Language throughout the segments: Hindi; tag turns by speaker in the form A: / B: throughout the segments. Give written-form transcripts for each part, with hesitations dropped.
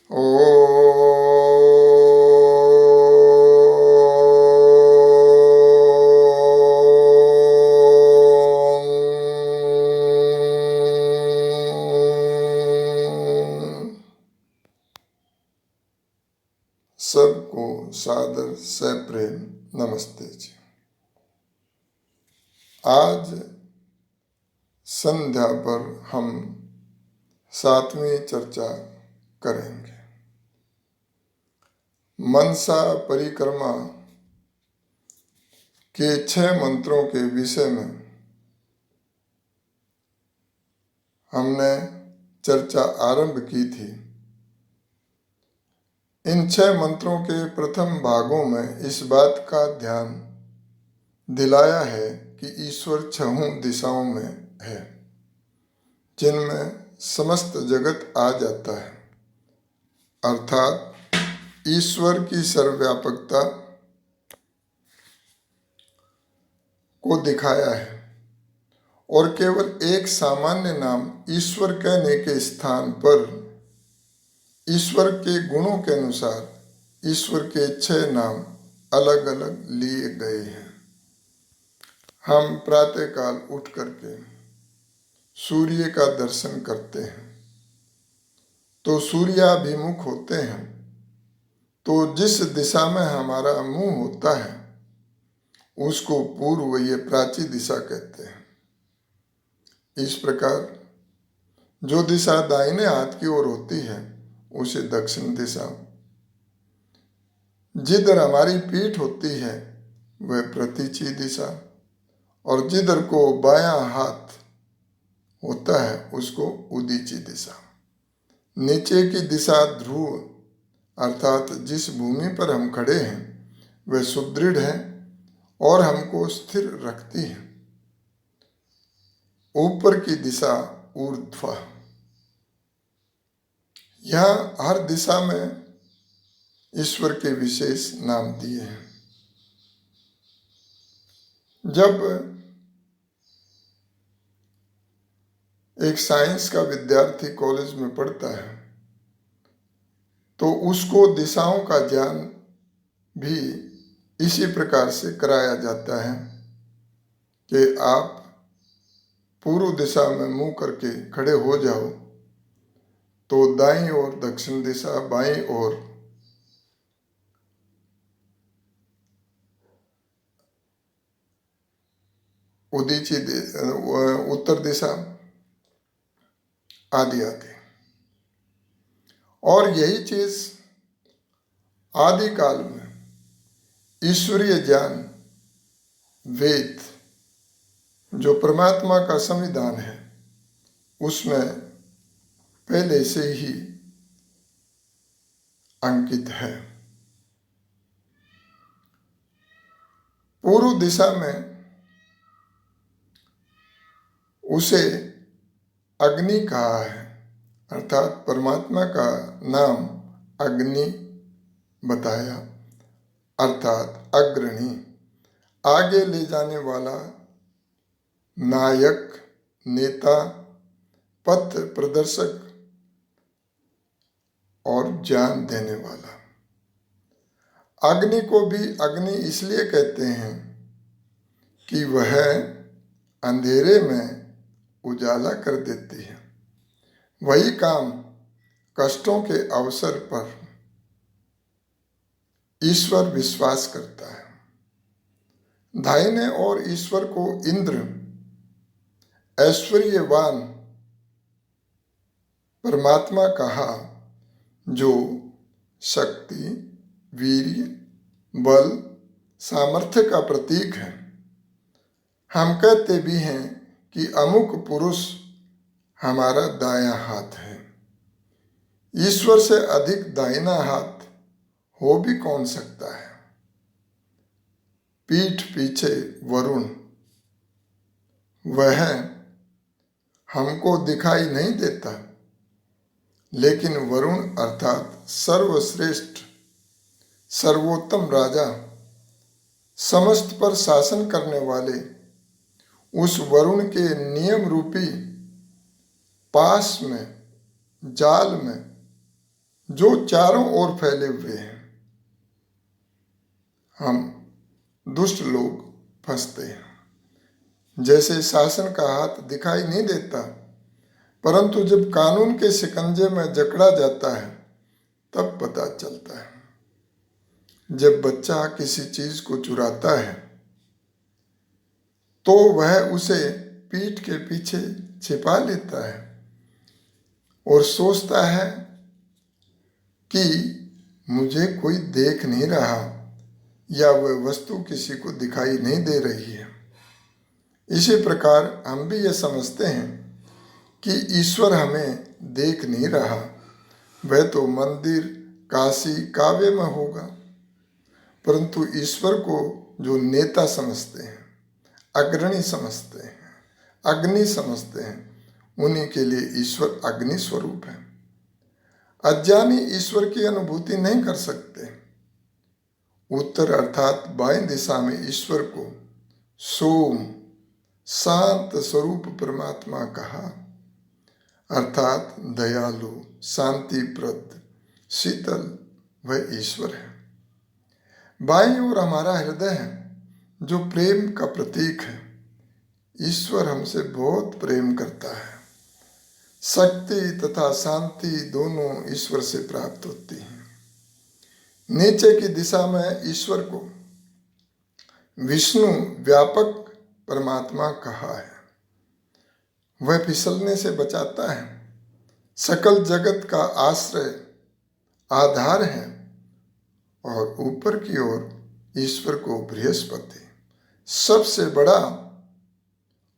A: ओ सबको सादर सप्रेम नमस्ते जी। आज संध्या पर हम 7वीं चर्चा करेंगे। मनसा परिक्रमा के 6 मंत्रों के विषय में हमने चर्चा आरंभ की थी। इन 6 मंत्रों के प्रथम भागों में इस बात का ध्यान दिलाया है कि ईश्वर 6 दिशाओं में है, जिनमें समस्त जगत आ जाता है, अर्थात ईश्वर की सर्वव्यापकता को दिखाया है। और केवल एक सामान्य नाम ईश्वर कहने के स्थान पर ईश्वर के गुणों के अनुसार ईश्वर के 6 नाम अलग अलग लिए गए हैं। हम प्रातःकाल उठ करके सूर्य का दर्शन करते हैं तो सूर्याभिमुख होते हैं, तो जिस दिशा में हमारा मुंह होता है उसको पूर्व ये प्राची दिशा कहते हैं। इस प्रकार जो दिशा दाहिने हाथ की ओर होती है उसे दक्षिण दिशा, जिधर हमारी पीठ होती है वह प्रतीची दिशा, और जिधर को बायां हाथ होता है उसको उदीची दिशा। नीचे की दिशा ध्रुव, अर्थात जिस भूमि पर हम खड़े हैं वह सुदृढ़ है और हमको स्थिर रखती है। ऊपर की दिशा ऊर्ध्व। यहाँ हर दिशा में ईश्वर के विशेष नाम दिए हैं। जब एक साइंस का विद्यार्थी कॉलेज में पढ़ता है तो उसको दिशाओं का ज्ञान भी इसी प्रकार से कराया जाता है कि आप पूर्व दिशा में मुंह करके खड़े हो जाओ तो दाईं ओर दक्षिण दिशा, बाईं ओर उदीची उत्तर दिशा आदि आदि। और यही चीज आदि काल में ईश्वरीय ज्ञान, वेद जो परमात्मा का संविधान है उसमें पहले से ही अंकित है। पूर्व दिशा में उसे अग्नि कहा है, अर्थात परमात्मा का नाम अग्नि बताया, अर्थात अग्रणी, आगे ले जाने वाला, नायक, नेता, पथ प्रदर्शक और ज्ञान देने वाला। अग्नि को भी अग्नि इसलिए कहते हैं कि वह अंधेरे में उजाला कर देती है। वही काम कष्टों के अवसर पर ईश्वर विश्वास करता है। दाहिने और ईश्वर को इंद्र, ऐश्वर्यवान परमात्मा कहा, जो शक्ति, वीर्य, बल, सामर्थ्य का प्रतीक है। हम कहते भी हैं कि अमुक पुरुष हमारा दायां हाथ है। ईश्वर से अधिक दाहिना हाथ हो भी कौन सकता है। पीठ पीछे वरुण, वह हमको दिखाई नहीं देता, लेकिन वरुण अर्थात सर्वश्रेष्ठ, सर्वोत्तम राजा, समस्त पर शासन करने वाले उस वरुण के नियम रूपी पास में, जाल में जो चारों ओर फैले हुए हैं। हम दुष्ट लोग फंसते हैं। जैसे शासन का हाथ दिखाई नहीं देता, परंतु जब कानून के शिकंजे में जकड़ा जाता है तब पता चलता है। जब बच्चा किसी चीज को चुराता है तो वह उसे पीठ के पीछे छिपा लेता है और सोचता है कि मुझे कोई देख नहीं रहा या वह वस्तु किसी को दिखाई नहीं दे रही है। इसी प्रकार हम भी ये समझते हैं कि ईश्वर हमें देख नहीं रहा, वह तो मंदिर काशी काव्य में होगा। परंतु ईश्वर को जो नेता समझते हैं, अग्रणी समझते हैं, अग्नि समझते हैं, उन्हीं के लिए ईश्वर अग्नि स्वरूप है। अज्ञानी ईश्वर की अनुभूति नहीं कर सकते। उत्तर अर्थात बाएं दिशा में ईश्वर को सोम शांत स्वरूप परमात्मा कहा, अर्थात दयालु, शांतिप्रद, शीतल वह ईश्वर है। बाईं ओर हमारा हृदय है जो प्रेम का प्रतीक है। ईश्वर हमसे बहुत प्रेम करता है। शक्ति तथा शांति दोनों ईश्वर से प्राप्त होती हैं। नीचे की दिशा में ईश्वर को विष्णु व्यापक परमात्मा कहा है। वह फिसलने से बचाता है, सकल जगत का आश्रय आधार है। और ऊपर की ओर ईश्वर को बृहस्पति सबसे बड़ा,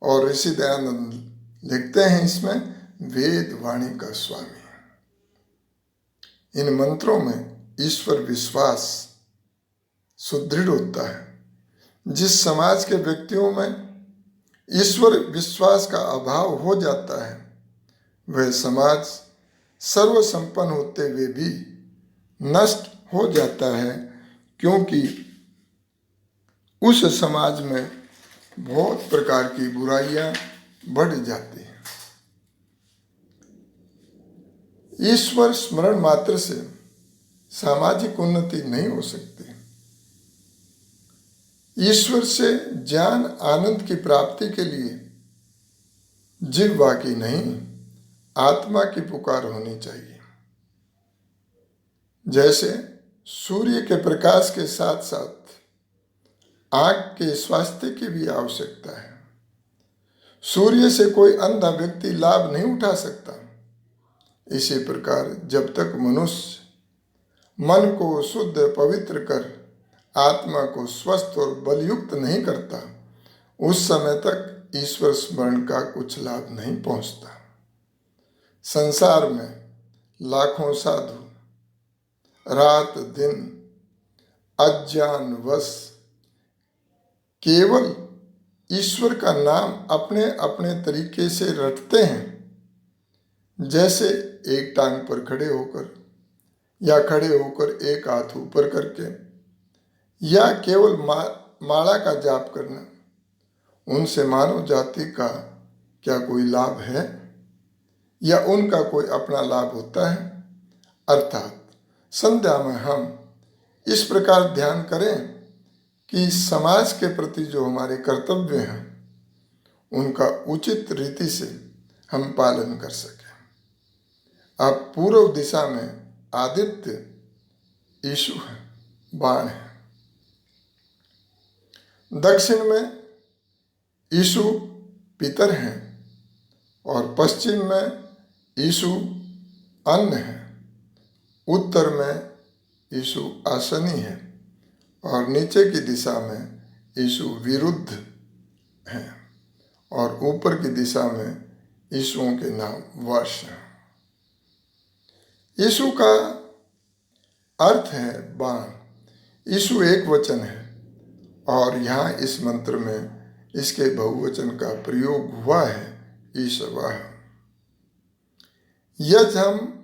A: और ऋषि दयानंद लिखते हैं इसमें वेद वाणी का स्वामी। इन मंत्रों में ईश्वर विश्वास सुदृढ़ होता है। जिस समाज के व्यक्तियों में ईश्वर विश्वास का अभाव हो जाता है, वह समाज सर्वसंपन्न होते हुए भी नष्ट हो जाता है, क्योंकि उस समाज में बहुत प्रकार की बुराइयां बढ़ जाती हैं। ईश्वर स्मरण मात्र से सामाजिक उन्नति नहीं हो सकती। ईश्वर से ज्ञान आनंद की प्राप्ति के लिए जिह्वा की नहीं, आत्मा की पुकार होनी चाहिए। जैसे सूर्य के प्रकाश के साथ साथ आँख के स्वास्थ्य की भी आवश्यकता है। सूर्य से कोई अंधा व्यक्ति लाभ नहीं उठा सकता। इसी प्रकार जब तक मनुष्य मन को शुद्ध पवित्र कर आत्मा को स्वस्थ और बलयुक्त नहीं करता, उस समय तक ईश्वर स्मरण का कुछ लाभ नहीं पहुंचता। संसार में लाखों साधु रात दिन अज्ञानवश केवल ईश्वर का नाम अपने अपने तरीके से रटते हैं। जैसे एक टांग पर खड़े होकर या खड़े होकर एक हाथ ऊपर करके, या केवल माला का जाप करना, उनसे मानव जाति का क्या कोई लाभ है या उनका कोई अपना लाभ होता है? अर्थात संध्या में हम इस प्रकार ध्यान करें कि समाज के प्रति जो हमारे कर्तव्य हैं उनका उचित रीति से हम पालन कर सकें। अब पूर्व दिशा में आदित्य ईशु है, बाण है। दक्षिण में ईशु पितर हैं और पश्चिम में ईशु अन्न है। उत्तर में ईशु आसनी है और नीचे की दिशा में ईशु विरुद्ध है और ऊपर की दिशा में ईशुओं के नाम वर्ष हैं। ईशु का अर्थ है बाण। ईशु एक वचन है और यहाँ इस मंत्र में इसके बहुवचन का प्रयोग हुआ है, ईशवः। यज्ञ हम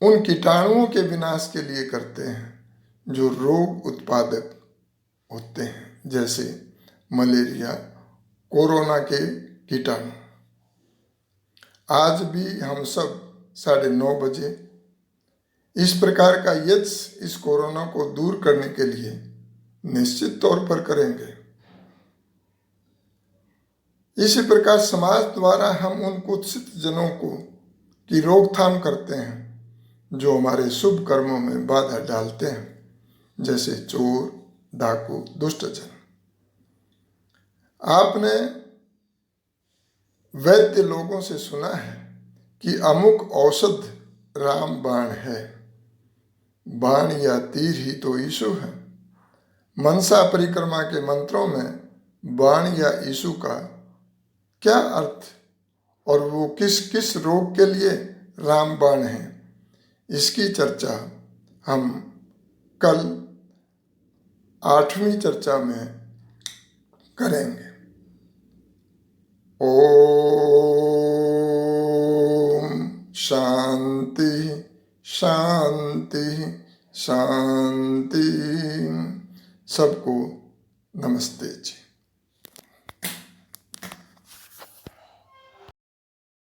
A: उन कीटाणुओं के विनाश के लिए करते हैं जो रोग उत्पादक होते हैं, जैसे मलेरिया, कोरोना के कीटाणु। आज भी हम सब 9:30 बजे। इस प्रकार का यज्ञ इस कोरोना को दूर करने के लिए निश्चित तौर पर करेंगे। इसी प्रकार समाज द्वारा हम उन कुत्सित जनों को की रोकथाम करते हैं जो हमारे शुभ कर्मों में बाधा डालते हैं, जैसे चोर, डाकू, दुष्टजन। आपने वैद्य लोगों से सुना है कि अमुक औषध रामबाण है। बाण या तीर ही तो यीशु है। मनसा परिक्रमा के मंत्रों में बाण या यीशु का क्या अर्थ और वो किस किस रोग के लिए रामबाण है, इसकी चर्चा हम कल 8वीं चर्चा में करेंगे। ओम शांति शांति शांति। सबको नमस्ते जी।